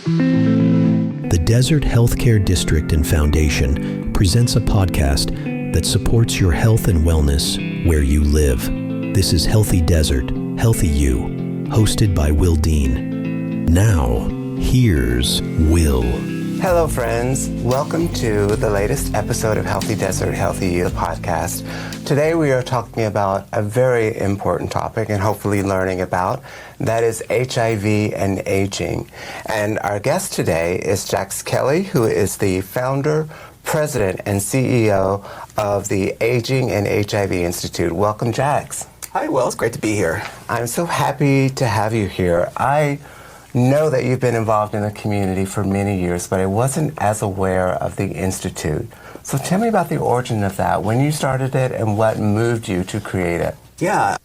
The Desert Healthcare District and Foundation presents a podcast that supports your health and wellness where you live. This is Healthy Desert, Healthy You, hosted by Will Dean. Now, here's Will. Hello, friends. Welcome to the latest episode of Healthy Desert, Healthy You, the podcast. Today we are talking about a very important topic and hopefully learning about, that is HIV and aging. And our guest today is Jax Kelly, who is the founder, president, and CEO of the Aging and HIV Institute. Welcome, Jax. Hi, Will. It's great to be here. I'm so happy to have you here. I know that you've been involved in the community for many years, but I wasn't as aware of the Institute. So tell me about the origin of that, when you started it and what moved you to create it. Yeah.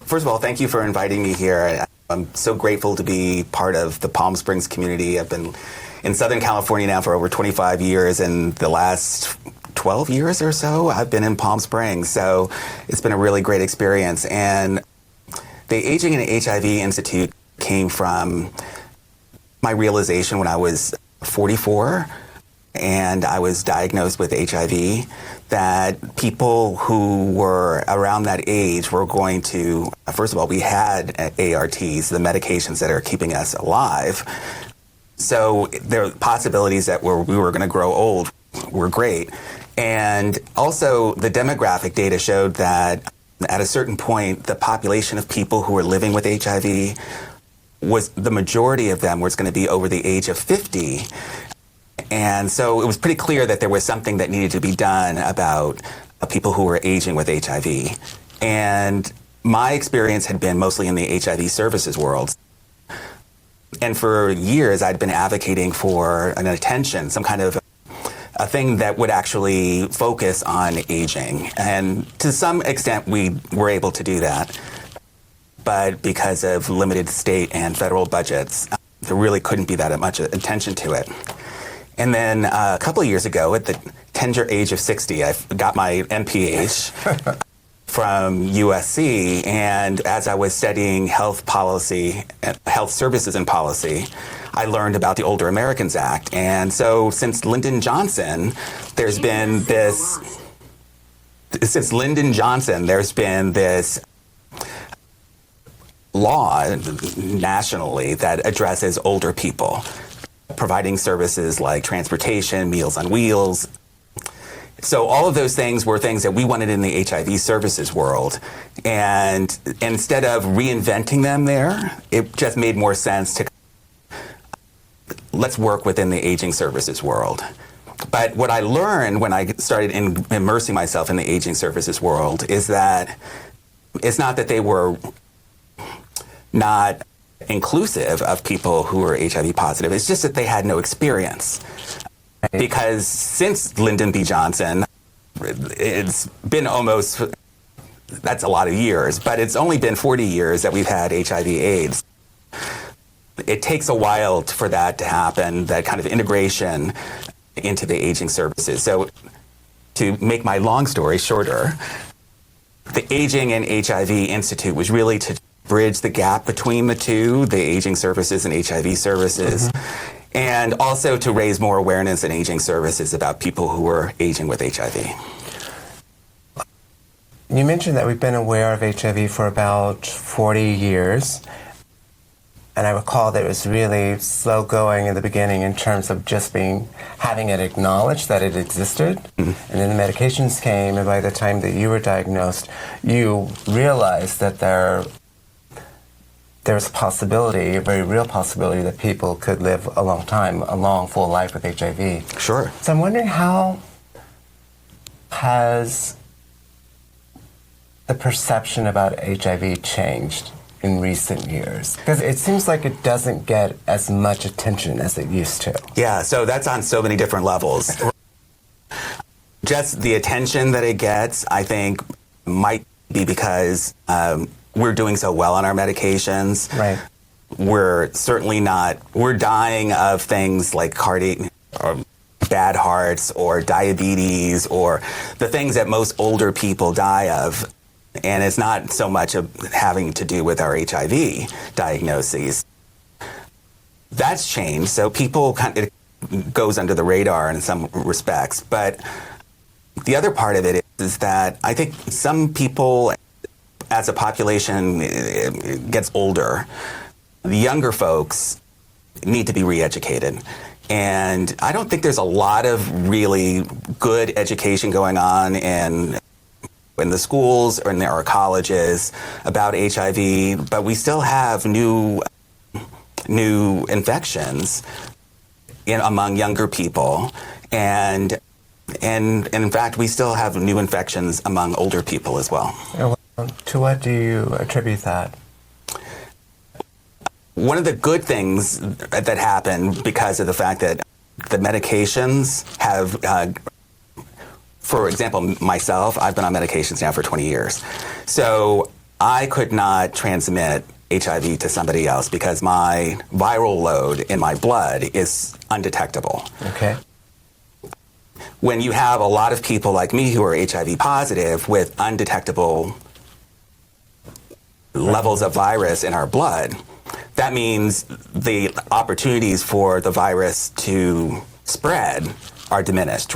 First of all, thank you for inviting me here. I'm so grateful to be part of the Palm Springs community. I've been in Southern California now for over 25 years, and the last 12 years or so, I've been in Palm Springs. So it's been a really great experience. And the Aging and HIV Institute came from my realization when I was 44 and I was diagnosed with HIV, that people who were around that age were going to, first of all, we had ARTs, the medications that are keeping us alive. So there are possibilities that we were going to grow old were great. And also the demographic data showed that at a certain point, the population of people who were living with HIV was, the majority of them was going to be over the age of 50. And so it was pretty clear that there was something that needed to be done about people who were aging with HIV. And my experience had been mostly in the HIV services world. And for years, I'd been advocating for an attention, some kind of a thing that would actually focus on aging. And to some extent, we were able to do that. But because of limited state and federal budgets, there really couldn't be that much attention to it. And then a couple of years ago, at the tender age of 60, I got my MPH from USC. And as I was studying health policy, health services and policy, I learned about the Older Americans Act. And so since Lyndon Johnson, there's been this law nationally that addresses older people, providing services like transportation, Meals on Wheels. So all of those things were things that we wanted in the HIV services world. And instead of reinventing them there, it just made more sense to let's work within the aging services world. But what I learned when I started immersing myself in the aging services world is that it's not that they were not inclusive of people who are HIV positive. It's just that they had no experience. Because since Lyndon B. Johnson, it's been almost, that's a lot of years, but it's only been 40 years that we've had HIV/AIDS. It takes a while for that to happen, that kind of integration into the aging services. So to make my long story shorter, the Aging and HIV Institute was really to bridge the gap between the two, the aging services and HIV services, and also to raise more awareness in aging services about people who are aging with HIV. You mentioned that we've been aware of HIV for about 40 years. And I recall that it was really slow going in the beginning in terms of just having it acknowledged that it existed. And then the medications came, and by the time that you were diagnosed, you realized that there's a possibility, a very real possibility, that people could live a long time, a long, full life with HIV. Sure. So I'm wondering, how has the perception about HIV changed in recent years? Because it seems like it doesn't get as much attention as it used to. Yeah, so that's on so many different levels. Just the attention that it gets, I think, might be because we're doing so well on our medications. Right. We're certainly not, we're dying of things like cardiac or bad hearts or diabetes or the things that most older people die of. And it's not so much of having to do with our HIV diagnoses. that's changed. So it goes under the radar in some respects. But the other part of it is that I think some people, as a population gets older, the younger folks need to be re-educated. And I don't think there's a lot of really good education going on in the schools or in our colleges about HIV, but we still have new infections among younger people, and in fact, we still have new infections among older people as well. To what do you attribute that? One of the good things that happened because of the fact that the medications have, for example, myself, I've been on medications now for 20 years. So I could not transmit HIV to somebody else because my viral load in my blood is undetectable. Okay. When you have a lot of people like me who are HIV positive with undetectable levels of virus in our blood, that means the opportunities for the virus to spread are diminished.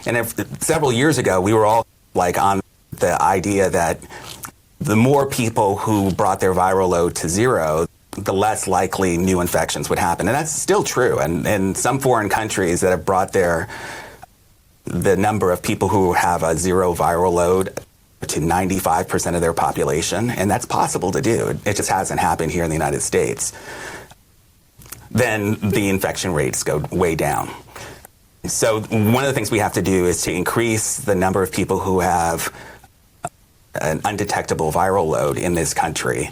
And several years ago, we were all on the idea that the more people who brought their viral load to zero, the less likely new infections would happen. And that's still true. And in some foreign countries that have brought the number of people who have a zero viral load to 95% of their population, and that's possible to do. It just hasn't happened here in the United States. Then the infection rates go way down. So one of the things we have to do is to increase the number of people who have an undetectable viral load in this country.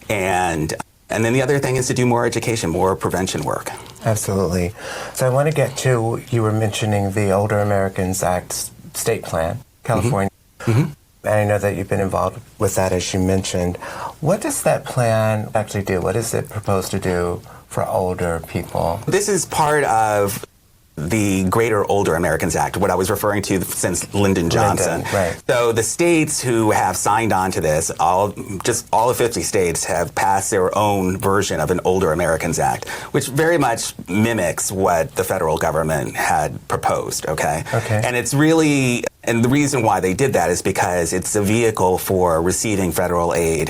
And then the other thing is to do more education, more prevention work. Absolutely. So I want to get to, you were mentioning the Older Americans Act state plan, California. Mm-hmm. And I know that you've been involved with that, as you mentioned. What does that plan actually do? What does it propose to do for older people? This is part of the Greater Older Americans Act, what I was referring to since Lyndon Johnson. Right. So the states who have signed on to this, all of 50 states have passed their own version of an Older Americans Act, which very much mimics what the federal government had proposed, okay? And it's really, and the reason why they did that is because it's a vehicle for receiving federal aid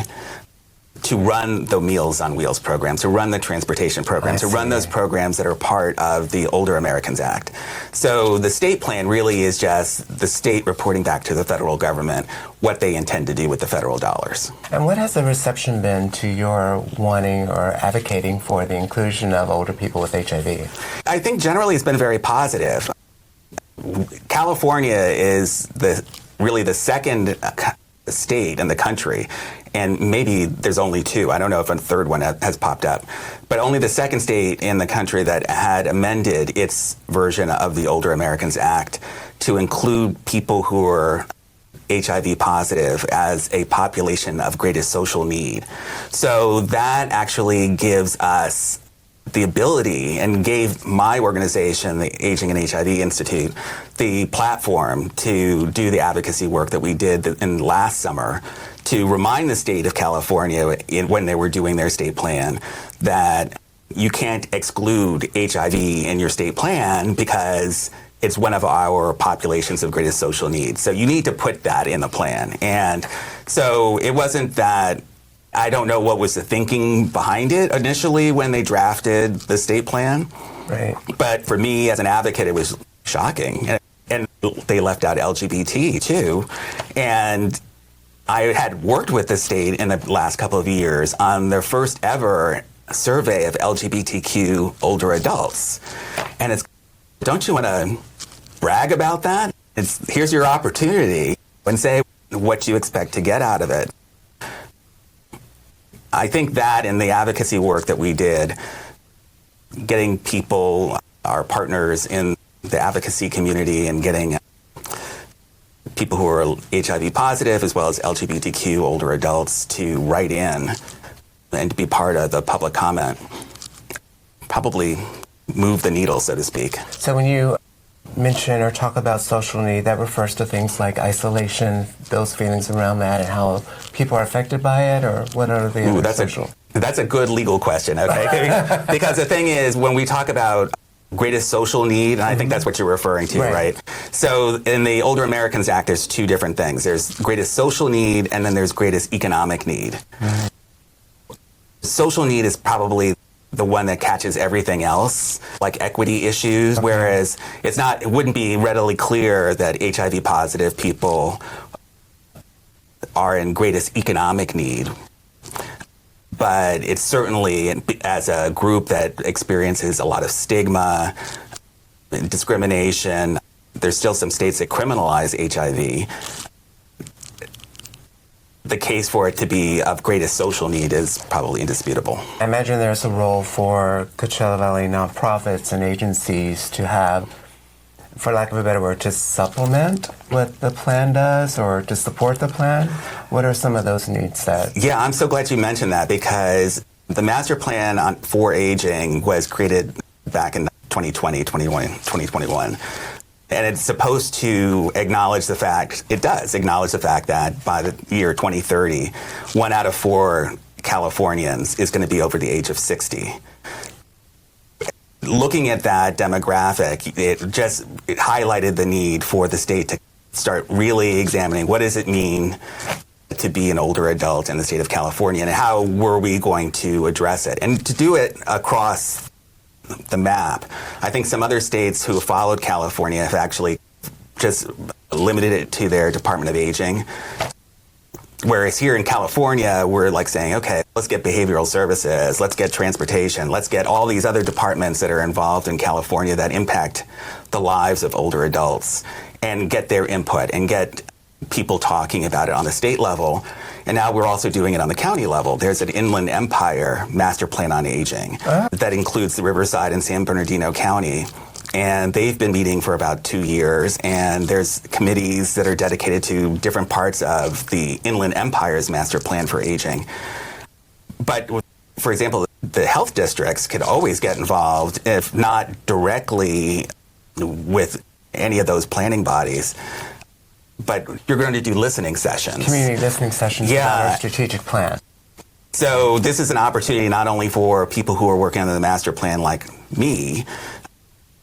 to run the Meals on Wheels program, to run the transportation program, to run those programs that are part of the Older Americans Act. So the state plan really is just the state reporting back to the federal government what they intend to do with the federal dollars. And what has the reception been to your wanting or advocating for the inclusion of older people with HIV? I think generally it's been very positive. California is really the second state in the country, and maybe there's only two. I don't know if a third one has popped up, but only the second state in the country that had amended its version of the Older Americans Act to include people who are HIV positive as a population of greatest social need. So that actually gives us the ability, and gave my organization, the Aging and HIV Institute, the platform to do the advocacy work that we did in last summer to remind the state of California when they were doing their state plan that you can't exclude HIV in your state plan because it's one of our populations of greatest social need. So you need to put that in the plan. And so it wasn't that, I don't know what was the thinking behind it initially when they drafted the state plan. Right. But for me as an advocate, it was shocking. And they left out LGBT too. And I had worked with the state in the last couple of years on their first ever survey of LGBTQ older adults. And it's, don't you want to brag about that? Here's your opportunity and say what you expect to get out of it. I think that in the advocacy work that we did, getting people, our partners in the advocacy community, and getting people who are HIV positive as well as LGBTQ older adults to write in and to be part of the public comment probably move the needle, so to speak. So when you mention or talk about social need, that refers to things like isolation, those feelings around that, and how people are affected by it, or what are the other social? That's a good legal question, okay? Because the thing is, when we talk about greatest social need, and I think that's what you're referring to, right? So in the Older Americans Act, there's two different things. There's greatest social need, and then there's greatest economic need. Social need is probably the one that catches everything else, like equity issues, whereas it wouldn't be readily clear that HIV positive people are in greatest economic need. But it's certainly, as a group that experiences a lot of stigma, discrimination, there's still some states that criminalize HIV. The case for it to be of greatest social need is probably indisputable. I imagine there's a role for Coachella Valley nonprofits and agencies to have, for lack of a better word, to supplement what the plan does or to support the plan. What are some of those needs that? Yeah, I'm so glad you mentioned that, because the master plan for aging was created back in 2021. And it's supposed to acknowledge the fact that by the year 2030, 1 out of 4 Californians is going to be over the age of 60. Looking at that demographic, it highlighted the need for the state to start really examining what does it mean to be an older adult in the state of California, and how were we going to address it, and to do it across the map. I think some other states who followed California have actually just limited it to their Department of Aging. Whereas here in California, we're like saying, okay, let's get behavioral services, let's get transportation, let's get all these other departments that are involved in California that impact the lives of older adults, and get their input and get people talking about it on the state level. And now we're also doing it on the county level. There's an Inland Empire Master Plan on Aging that includes the Riverside and San Bernardino County. And they've been meeting for about 2 years, and there's committees that are dedicated to different parts of the Inland Empire's Master Plan for Aging. But, for example, the health districts could always get involved, if not directly with any of those planning bodies. But you're going to do listening sessions. Community listening sessions about our strategic plan. So this is an opportunity not only for people who are working on the master plan like me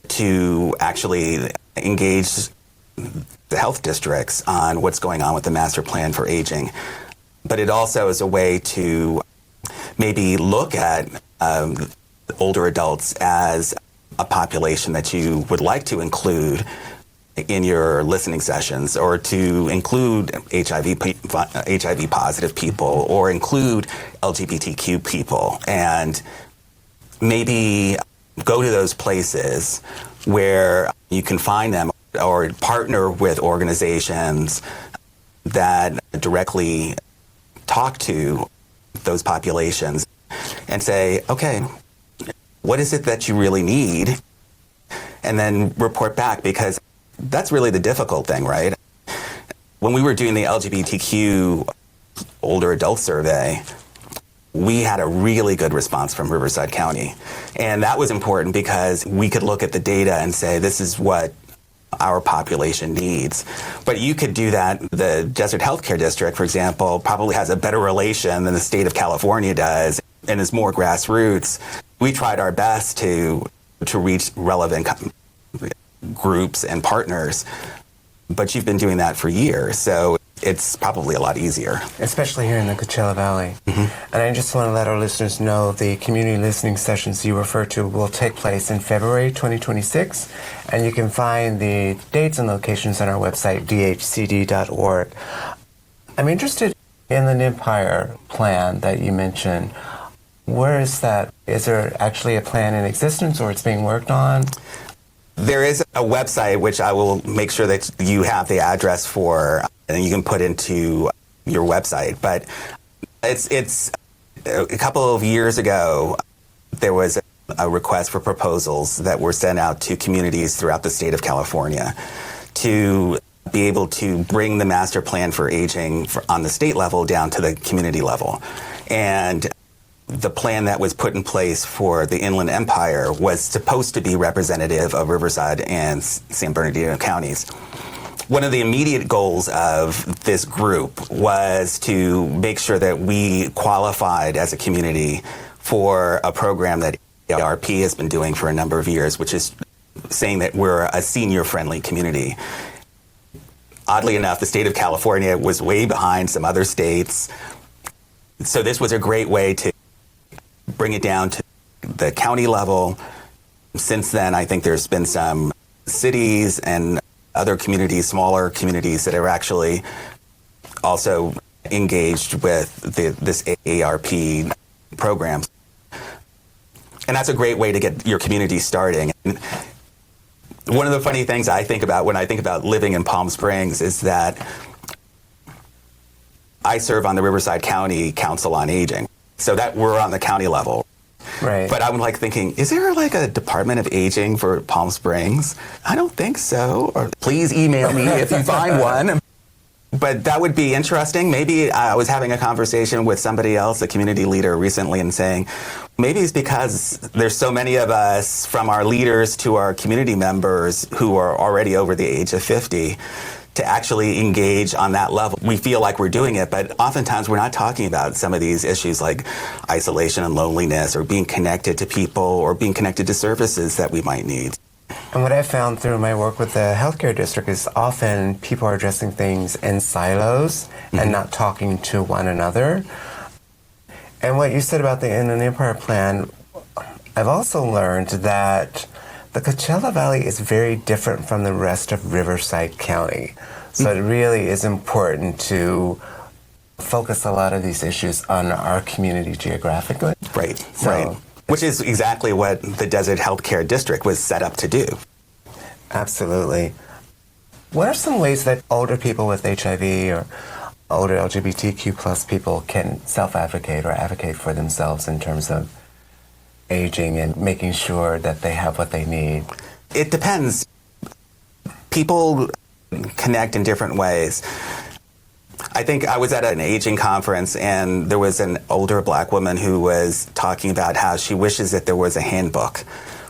to actually engage the health districts on what's going on with the master plan for aging, but it also is a way to maybe look at older adults as a population that you would like to include in your listening sessions, or to include HIV positive people, or include LGBTQ people, and maybe go to those places where you can find them, or partner with organizations that directly talk to those populations and say, okay, what is it that you really need? And then report back, because that's really the difficult thing, right? When we were doing the LGBTQ older adult survey, we had a really good response from Riverside County. And that was important because we could look at the data and say, this is what our population needs. But you could do that. The Desert Healthcare District, for example, probably has a better relation than the state of California does, and is more grassroots. We tried our best to reach relevant groups and partners, but you've been doing that for years, so it's probably a lot easier. Especially here in the Coachella Valley. And I just want to let our listeners know the community listening sessions you refer to will take place in February 2026, and you can find the dates and locations on our website, dhcd.org. I'm interested in the Empire plan that you mentioned. Where is that? Is there actually a plan in existence, or it's being worked on? There is a website, which I will make sure that you have the address for, and you can put into your website. But it's a couple of years ago, there was a request for proposals that were sent out to communities throughout the state of California to be able to bring the master plan for aging on the state level down to the community level. And the plan that was put in place for the Inland Empire was supposed to be representative of Riverside and San Bernardino counties. one of the immediate goals of this group was to make sure that we qualified as a community for a program that ARP has been doing for a number of years, which is saying that we're a senior-friendly community. Oddly enough, the state of California was way behind some other states. So this was a great way to bring it down to the county level. Since then, I think there's been some cities and other communities, smaller communities, that are actually also engaged with this AARP program. And that's a great way to get your community starting. And one of the funny things I think about when I think about living in Palm Springs is that I serve on the Riverside County Council on Aging. So that we're on the county level. Right. But I'm like thinking, is there like a Department of Aging for Palm Springs? I don't think so. Or please email me if you find one. But that would be interesting. Maybe I was having a conversation with somebody else, a community leader recently, and saying, maybe it's because there's so many of us, from our leaders to our community members, who are already over the age of 50, to actually engage on that level. We feel like we're doing it, but oftentimes we're not talking about some of these issues like isolation and loneliness, or being connected to people, or being connected to services that we might need. And what I've found through my work with the healthcare district is often people are addressing things in silos and not talking to one another. And what you said about the Inland Empire Plan, I've also learned that the Coachella Valley is very different from the rest of Riverside County. So it really is important to focus a lot of these issues on our community geographically. Right, So, right. Which is exactly what the Desert Healthcare District was set up to do. Absolutely. What are some ways that older people with HIV or older LGBTQ plus people can self-advocate or advocate for themselves in terms of aging and making sure that they have what they need? It depends. People connect in different ways. I think I was at an aging conference, and there was an older Black woman who was talking about how she wishes that there was a handbook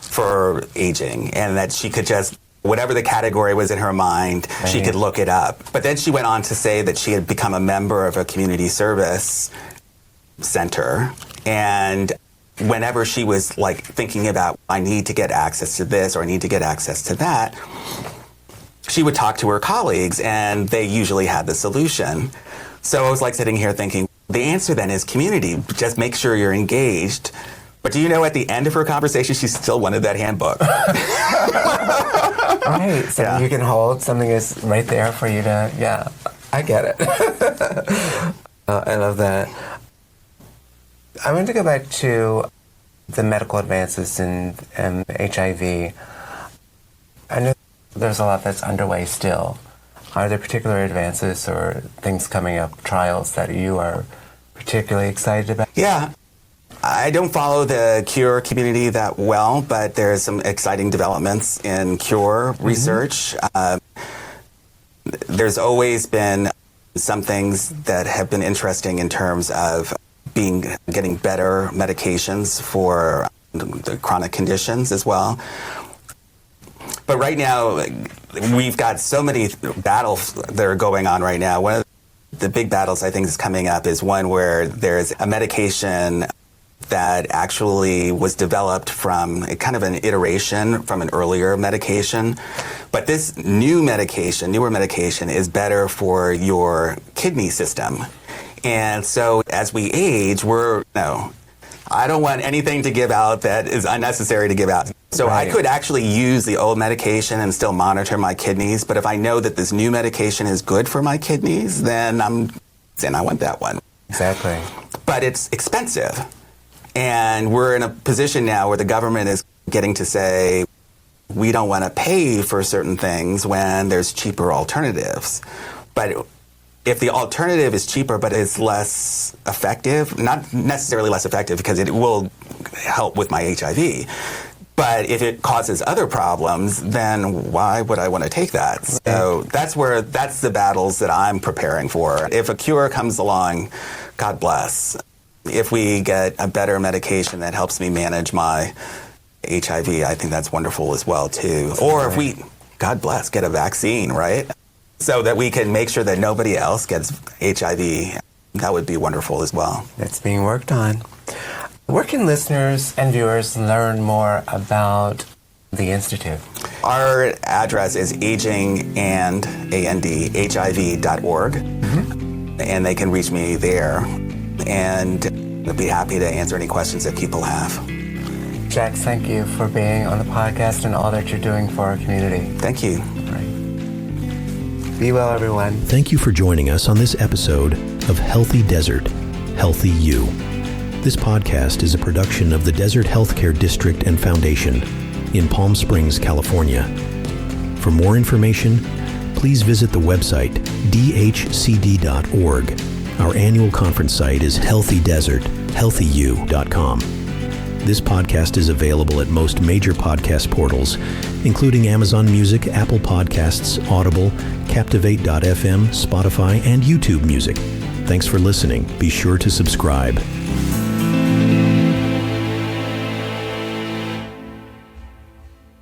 for aging, and that she could just, whatever the category was in her mind, she could look it up. But then she went on to say that she had become a member of a community service center, and whenever she was like thinking about, I need to get access to this or I need to get access to that, she would talk to her colleagues, and they usually had the solution. So I was like sitting here thinking, the answer then is community. Just make sure you're engaged. But do you know, at the end of her conversation, she still wanted that handbook. Right, something you can hold, something is right there for you to, I get it. I love that. I want to go back to the medical advances in HIV. I know there's a lot that's underway still. Are there particular advances or things coming up, trials that you are particularly excited about? Yeah. I don't follow the cure community that well, but there's some exciting developments in cure research. There's always been some things that have been interesting in terms of getting better medications for the chronic conditions as well. But right now, we've got so many battles that are going on right now. One of the big battles I think is coming up is one where there's a medication that actually was developed from kind of an iteration from an earlier medication. But this newer medication is better for your kidney system. And so as we age, I don't want anything to give out that is unnecessary to give out. So I could actually use the old medication and still monitor my kidneys, but if I know that this new medication is good for my kidneys, then I want that one. Exactly. But it's expensive. And we're in a position now where the government is getting to say, we don't want to pay for certain things when there's cheaper alternatives. But if the alternative is cheaper but is less effective, not necessarily less effective because it will help with my HIV, but if it causes other problems, then why would I want to take that? So that's the battles that I'm preparing for. If a cure comes along, God bless. If we get a better medication that helps me manage my HIV, I think that's wonderful as well, too. Or if we, God bless, get a vaccine, right? so that we can make sure that nobody else gets HIV. That would be wonderful as well. That's being worked on. Where can listeners and viewers learn more about the Institute? Our address is agingandhiv.org, and they can reach me there, and I'd be happy to answer any questions that people have. Jax, thank you for being on the podcast and all that you're doing for our community. Thank you. All right. Be well, everyone. Thank you for joining us on this episode of Healthy Desert, Healthy You. This podcast is a production of the Desert Healthcare District and Foundation in Palm Springs, California. For more information, please visit the website dhcd.org. Our annual conference site is healthydesert.healthyu.com. This podcast is available at most major podcast portals, including Amazon Music, Apple Podcasts, Audible, Captivate.fm, Spotify, and YouTube Music. Thanks for listening. Be sure to subscribe.